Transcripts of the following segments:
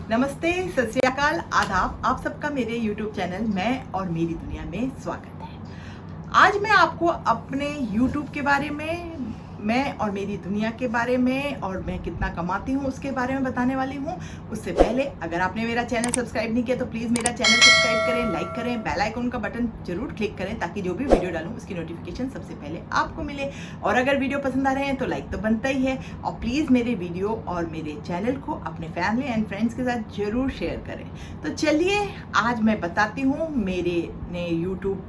नमस्ते, सत श्री अकाल, आदाब। आप सबका मेरे YouTube चैनल मैं और मेरी दुनिया में स्वागत है। आज मैं आपको अपने YouTube के बारे में, मैं और मेरी दुनिया के बारे में और मैं कितना कमाती हूँ उसके बारे में बताने वाली हूँ। उससे पहले अगर आपने मेरा चैनल सब्सक्राइब नहीं किया तो प्लीज़ मेरा चैनल सब्सक्राइब करें, लाइक करें, बेल आइकन का बटन जरूर क्लिक करें ताकि जो भी वीडियो डालूँ उसकी नोटिफिकेशन सबसे पहले आपको मिले। और अगर वीडियो पसंद आ रहे हैं तो लाइक तो बनता ही है। और प्लीज़ मेरे वीडियो और मेरे चैनल को अपने फैमिली एंड फ्रेंड्स के साथ जरूर शेयर करें। तो चलिए आज मैं बताती हूँ मेरे ने यूट्यूब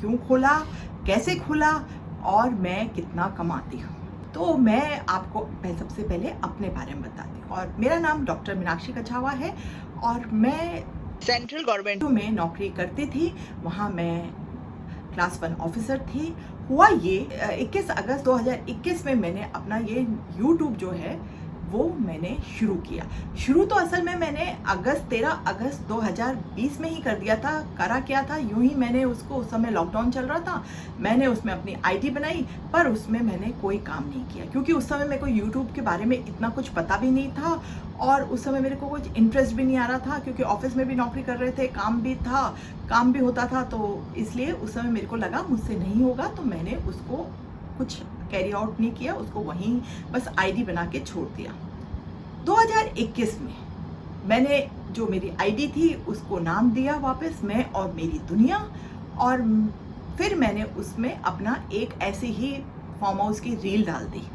क्यों खोला, कैसे खोला और मैं कितना कमाती हूँ। तो मैं आपको सबसे पहले अपने बारे में बताती हूँ। और मेरा नाम डॉक्टर मीनाक्षी कछावा है और मैं सेंट्रल गवर्नमेंट में नौकरी करती थी। वहाँ मैं क्लास 1 ऑफिसर थी। हुआ ये 21 अगस्त 2021 में मैंने अपना ये यूट्यूब जो है वो मैंने शुरू किया। शुरू तो असल में मैंने 13 अगस्त 2020 में ही कर दिया था। करा क्या था, यूं ही मैंने उसको, उस समय लॉकडाउन चल रहा था, मैंने उसमें अपनी आईडी बनाई पर उसमें मैंने कोई काम नहीं किया क्योंकि उस समय मेरे को यूट्यूब के बारे में इतना कुछ पता भी नहीं था और उस समय मेरे को कुछ इंटरेस्ट भी नहीं आ रहा था क्योंकि ऑफिस में भी नौकरी कर रहे थे, काम भी था, काम भी होता था। तो इसलिए उस समय मेरे को लगा मुझसे नहीं होगा, तो मैंने उसको कुछ कैरी आउट नहीं किया, उसको वहीं बस आईडी बना के छोड़ दिया। 2021 में मैंने जो मेरी आईडी थी उसको नाम दिया वापस मैं और मेरी दुनिया, और फिर मैंने उसमें अपना एक ऐसी ही फार्म हाउस की रील डाल दी।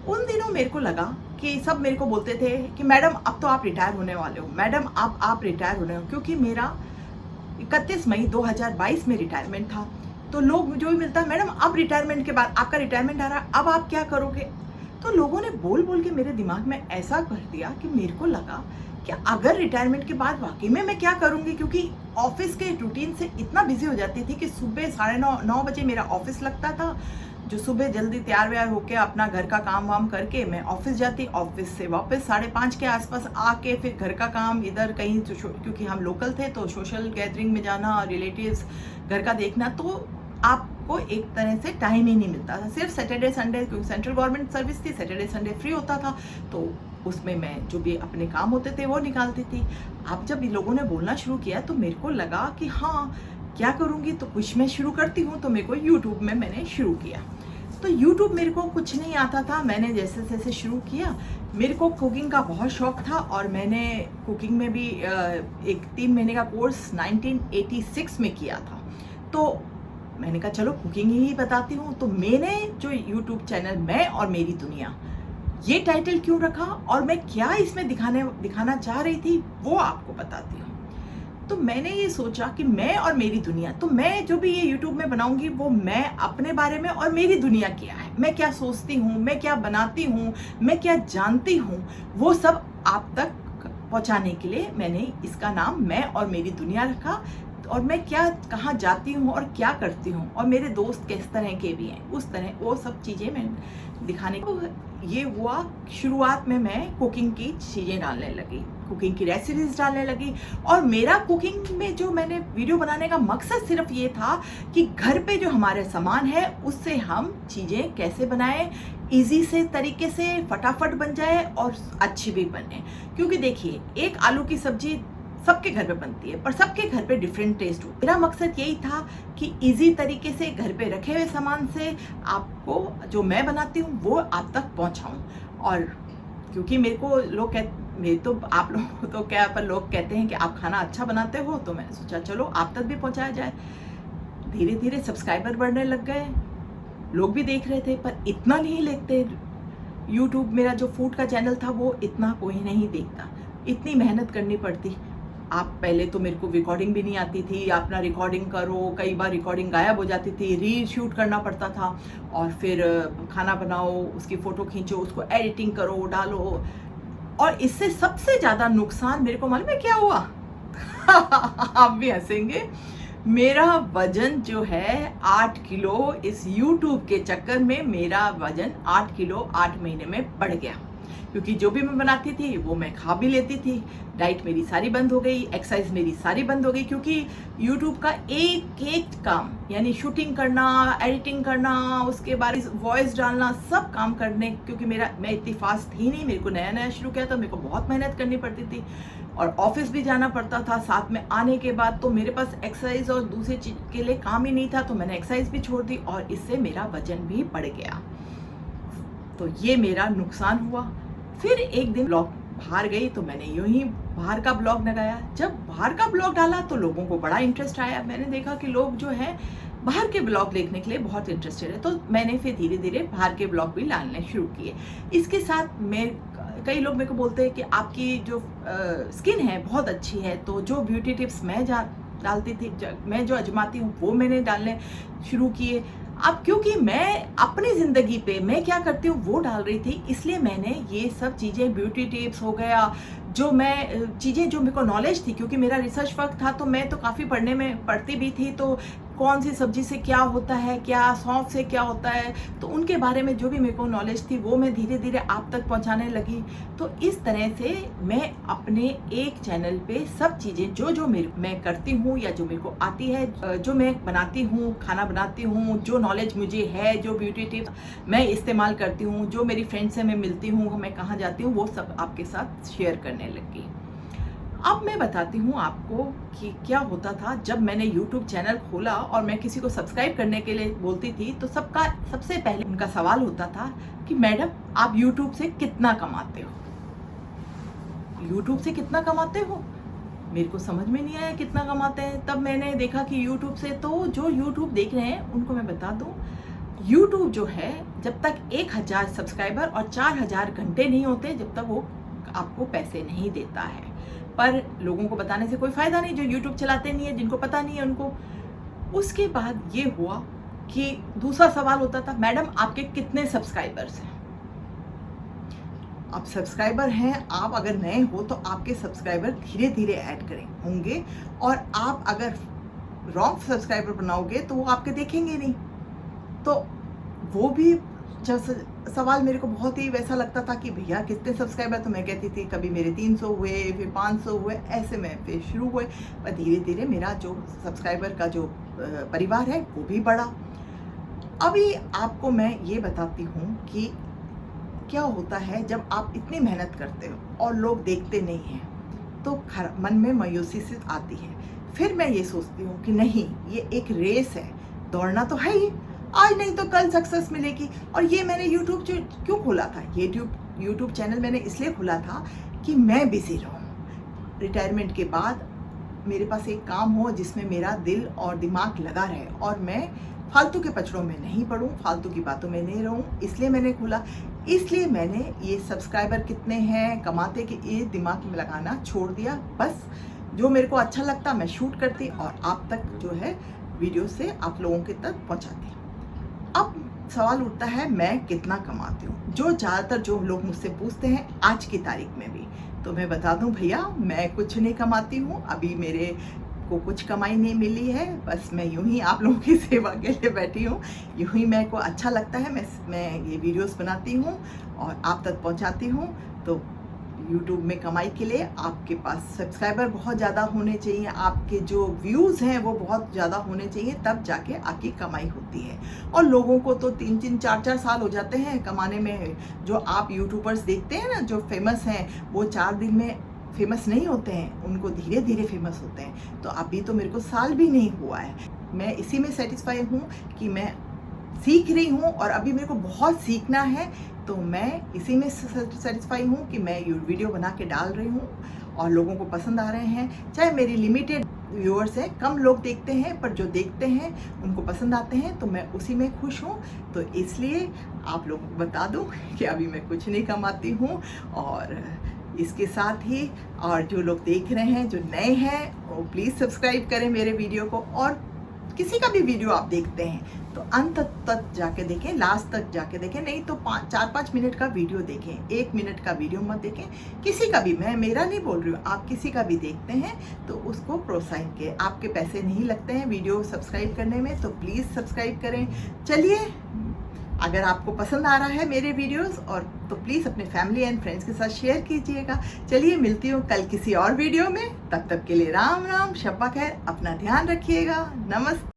उन दिनों मेरे को लगा कि सब मेरे को बोलते थे कि मैडम अब तो आप रिटायर होने वाले हो, मैडम आप रिटायर होने हो, क्योंकि मेरा 31 मई 2022 में रिटायरमेंट था। तो लोग जो भी मिलता है, मैडम अब रिटायरमेंट के बाद आपका रिटायरमेंट आ रहा है, अब आप क्या करोगे। तो लोगों ने बोल बोल के मेरे दिमाग में ऐसा कर दिया कि मेरे को लगा कि अगर रिटायरमेंट के बाद वाकई में मैं क्या करूंगी, क्योंकि ऑफिस के रूटीन से इतना बिजी हो जाती थी कि सुबह 9:30 बजे मेरा ऑफिस लगता था, जो सुबह जल्दी तैयार व्यार होके अपना घर का काम वाम करके मैं ऑफिस जाती, ऑफिस से वापस 5:30 के आसपास आके फिर घर का काम इधर कहीं, क्योंकि हम लोकल थे तो सोशल गैदरिंग में जाना, रिलेटिव्स घर का देखना, तो आपको एक तरह से टाइम ही नहीं मिलता था। सिर्फ सैटरडे संडे, क्योंकि सेंट्रल गवर्नमेंट सर्विस थी, सैटरडे संडे फ्री होता था, तो उसमें मैं जो भी अपने काम होते थे वो निकालती थी। अब जब लोगों ने बोलना शुरू किया तो मेरे को लगा कि हाँ क्या करूँगी, तो कुछ मैं शुरू करती हूँ। तो मेरे को यूट्यूब में मैंने शुरू किया। तो यूट्यूब मेरे को कुछ नहीं आता था, मैंने जैसे जैसे शुरू किया, मेरे को कुकिंग का बहुत शौक था और मैंने कुकिंग में भी एक 3 महीने का कोर्स 1986 में किया था। तो मैंने कहा चलो कुकिंग ही बताती हूँ। तो मैंने जो यूट्यूब चैनल मैं और मेरी दुनिया, ये टाइटल क्यों रखा और मैं क्या इसमें दिखाना चाह रही थी वो आपको बताती हूँ। तो मैंने ये सोचा कि मैं और मेरी दुनिया, तो मैं जो भी ये यूट्यूब में बनाऊंगी वो मैं अपने बारे में और मेरी दुनिया क्या है, मैं क्या सोचती हूँ, मैं क्या बनाती हूँ, मैं क्या जानती हूँ, वो सब आप तक पहुँचाने के लिए मैंने इसका नाम मैं और मेरी दुनिया रखा। और मैं क्या, कहाँ जाती हूँ और क्या करती हूँ, और मेरे दोस्त किस तरह के भी हैं, उस तरह वो सब चीज़ें मैं दिखाने को। ये हुआ शुरुआत में मैं कुकिंग की चीज़ें डालने लगी, कुकिंग की रेसिपीज डालने लगी। और मेरा कुकिंग में जो मैंने वीडियो बनाने का मकसद सिर्फ ये था कि घर पे जो हमारे सामान है उससे हम चीज़ें कैसे बनाएं, इजी से तरीके से फटाफट बन जाए और अच्छी भी बने। क्योंकि देखिए एक आलू की सब्जी सबके घर पे बनती है पर सबके घर पे डिफरेंट टेस्ट होता है। मेरा मकसद यही था कि इजी तरीके से घर पे रखे हुए सामान से आपको जो मैं बनाती हूँ वो आप तक पहुँचाऊँ। और क्योंकि मेरे को लोग मेरे तो आप लोग तो क्या, पर लोग कहते हैं कि आप खाना अच्छा बनाते हो, तो मैंने सोचा चलो आप तक भी पहुँचाया जाए। धीरे धीरे सब्सक्राइबर बढ़ने लग गए, लोग भी देख रहे थे, पर इतना नहीं देखते। यूट्यूब मेरा जो फूड का चैनल था वो इतना कोई नहीं देखता, इतनी मेहनत करनी पड़ती। आप पहले तो मेरे को रिकॉर्डिंग भी नहीं आती थी, अपना रिकॉर्डिंग करो, कई बार रिकॉर्डिंग गायब हो जाती थी, रील शूट करना पड़ता था, और फिर खाना बनाओ, उसकी फ़ोटो खींचो, उसको एडिटिंग करो, डालो। और इससे सबसे ज़्यादा नुकसान मेरे को मालूम है क्या हुआ? आप भी हंसेंगे। मेरा वजन जो है 8 किलो, इस YouTube के चक्कर में मेरा वजन 8 किलो 8 महीने में बढ़ गया। क्योंकि जो भी मैं बनाती थी वो मैं खा भी लेती थी। डाइट मेरी सारी बंद हो गई, एक्सरसाइज मेरी सारी बंद हो गई, क्योंकि यूट्यूब का एक एक काम, यानी शूटिंग करना, एडिटिंग करना, उसके बाद वॉइस डालना, सब काम करने, क्योंकि मैं इतनी फास्ट थी नहीं, मेरे को नया नया शुरू किया तो मेरे को बहुत मेहनत करनी पड़ती थी और ऑफिस भी जाना पड़ता था साथ में आने के बाद, तो मेरे पास एक्सरसाइज और दूसरी चीज के लिए काम ही नहीं था, तो मैंने एक्सरसाइज भी छोड़ दी और इससे मेरा वजन भी बढ़ गया। तो ये मेरा नुकसान हुआ। फिर एक दिन ब्लॉग बाहर गई तो मैंने यूं ही बाहर का ब्लॉग लगाया। जब बाहर का ब्लॉग डाला तो लोगों को बड़ा इंटरेस्ट आया। मैंने देखा कि लोग जो है बाहर के ब्लॉग देखने के लिए बहुत इंटरेस्टेड है, तो मैंने फिर धीरे धीरे बाहर के ब्लॉग भी डालने शुरू किए। इसके साथ कई लोग मेरे को बोलते हैं कि आपकी जो स्किन है बहुत अच्छी है, तो जो ब्यूटी टिप्स मैं डालती थी, मैं जो आजमाती हूँ वो मैंने डालने शुरू किए। अब क्योंकि मैं अपनी ज़िंदगी पे मैं क्या करती हूँ वो डाल रही थी, इसलिए मैंने ये सब चीज़ें, ब्यूटी टिप्स हो गया, जो मैं चीज़ें जो मेरे को नॉलेज थी, क्योंकि मेरा रिसर्च वर्क था तो मैं तो काफ़ी पढ़ती भी थी, तो कौन सी सब्जी से क्या होता है, क्या सौंफ से क्या होता है, तो उनके बारे में जो भी मेरे को नॉलेज थी वो मैं धीरे धीरे आप तक पहुंचाने लगी। तो इस तरह से मैं अपने एक चैनल पे सब चीज़ें जो मैं करती हूँ या जो मेरे को आती है, जो मैं बनाती हूँ, खाना बनाती हूँ, जो नॉलेज मुझे है, जो ब्यूटी टिप्स मैं इस्तेमाल करती हूँ, जो मेरी फ्रेंड्स से मैं मिलती हूँ, मैं कहाँ जाती हूँ, वो सब आपके साथ शेयर करने लगी। अब मैं बताती हूँ आपको कि क्या होता था जब मैंने YouTube चैनल खोला और मैं किसी को सब्सक्राइब करने के लिए बोलती थी, तो सबसे पहले उनका सवाल होता था कि मैडम आप YouTube से कितना कमाते हो? YouTube से कितना कमाते हो? मेरे को समझ में नहीं आया कितना कमाते हैं। तब मैंने देखा कि YouTube से, तो जो YouTube देख रहे हैं उनको मैं बता दूँ, YouTube जो है जब तक 1000 सब्सक्राइबर और 4000 घंटे नहीं होते, जब तक वो आपको पैसे नहीं देता है। पर लोगों को बताने से कोई फ़ायदा नहीं, जो YouTube चलाते नहीं है, जिनको पता नहीं है उनको। उसके बाद ये हुआ कि दूसरा सवाल होता था, मैडम आपके कितने सब्सक्राइबर्स हैं? अब सब्सक्राइबर हैं, आप अगर नए हो तो आपके सब्सक्राइबर धीरे धीरे ऐड करें होंगे, और आप अगर रॉन्ग सब्सक्राइबर बनाओगे तो वो आपके देखेंगे नहीं। तो वो भी सवाल मेरे को बहुत ही वैसा लगता था कि भैया कितने सब्सक्राइबर, तो मैं कहती थी कभी मेरे 300 हुए, फिर 500 हुए, ऐसे में फिर शुरू हुए। पर धीरे धीरे मेरा जो सब्सक्राइबर का जो परिवार है वो भी बढ़ा। अभी आपको मैं ये बताती हूँ कि क्या होता है जब आप इतनी मेहनत करते हो और लोग देखते नहीं हैं, तो मन में मायूसी सी आती है। फिर मैं ये सोचती हूँ कि नहीं, ये एक रेस है, दौड़ना तो है ही, आज नहीं तो कल सक्सेस मिलेगी। और ये मैंने यूट्यूब क्यों खोला था? ये यूट्यूब चैनल मैंने इसलिए खोला था कि मैं बिजी रहूँ, रिटायरमेंट के बाद मेरे पास एक काम हो जिसमें मेरा दिल और दिमाग लगा रहे और मैं फालतू के पचड़ों में नहीं पड़ूं, फालतू की बातों में नहीं रहूं। इसलिए मैंने खोला, इसलिए मैंने ये सब्सक्राइबर कितने हैं, कमाते कि ये दिमाग में लगाना छोड़ दिया। बस जो मेरे को अच्छा लगता मैं शूट करती और आप तक जो है वीडियो से आप लोगों के तक पहुंचाती। अब सवाल उठता है मैं कितना कमाती हूँ, जो ज़्यादातर जो लोग मुझसे पूछते हैं आज की तारीख में भी। तो मैं बता दूं भैया, मैं कुछ नहीं कमाती हूँ, अभी मेरे को कुछ कमाई नहीं मिली है, बस मैं यूं ही आप लोगों की सेवा के लिए बैठी हूँ। यूं ही मेरे को अच्छा लगता है, मैं ये वीडियोस बनाती हूँ और आप तक पहुँचाती हूँ। तो YouTube में कमाई के लिए आपके पास सब्सक्राइबर बहुत ज़्यादा होने चाहिए, आपके जो व्यूज़ हैं वो बहुत ज़्यादा होने चाहिए, तब जाके आपकी कमाई होती है। और लोगों को तो 3-3, 4-4 साल हो जाते हैं कमाने में। जो आप यूट्यूबर्स देखते हैं ना, जो फेमस हैं, वो 4 दिन में फेमस नहीं होते हैं, उनको धीरे धीरे फेमस होते हैं। तो अभी तो मेरे को साल भी नहीं हुआ है, मैं इसी में सेटिस्फाई हूँ कि मैं सीख रही हूँ और अभी मेरे को बहुत सीखना है। तो मैं इसी में सेटिस्फाई हूँ कि मैं ये वीडियो बना के डाल रही हूँ और लोगों को पसंद आ रहे हैं। चाहे मेरी लिमिटेड व्यूअर्स हैं, कम लोग देखते हैं, पर जो देखते हैं उनको पसंद आते हैं, तो मैं उसी में खुश हूँ। तो इसलिए आप लोगों को बता दूँ कि अभी मैं कुछ नहीं कमाती हूँ। और इसके साथ ही और जो लोग देख रहे हैं, जो नए हैं, वो प्लीज़ सब्सक्राइब करें मेरे वीडियो को। और किसी का भी वीडियो आप देखते हैं तो अंत तक जाके देखें, लास्ट तक जाके देखें, नहीं तो 4-5 मिनट का वीडियो देखें, 1 मिनट का वीडियो मत देखें। किसी का भी, मैं मेरा नहीं बोल रही हूँ, आप किसी का भी देखते हैं तो उसको प्रोत्साहन के, आपके पैसे नहीं लगते हैं वीडियो सब्सक्राइब करने में, तो प्लीज़ सब्सक्राइब करें। चलिए अगर आपको पसंद आ रहा है मेरे वीडियोस और तो प्लीज़ अपने फैमिली एंड फ्रेंड्स के साथ शेयर कीजिएगा। चलिए मिलती हूँ कल किसी और वीडियो में, तब तक के लिए राम राम, शब्बा खैर, अपना ध्यान रखिएगा, नमस्ते।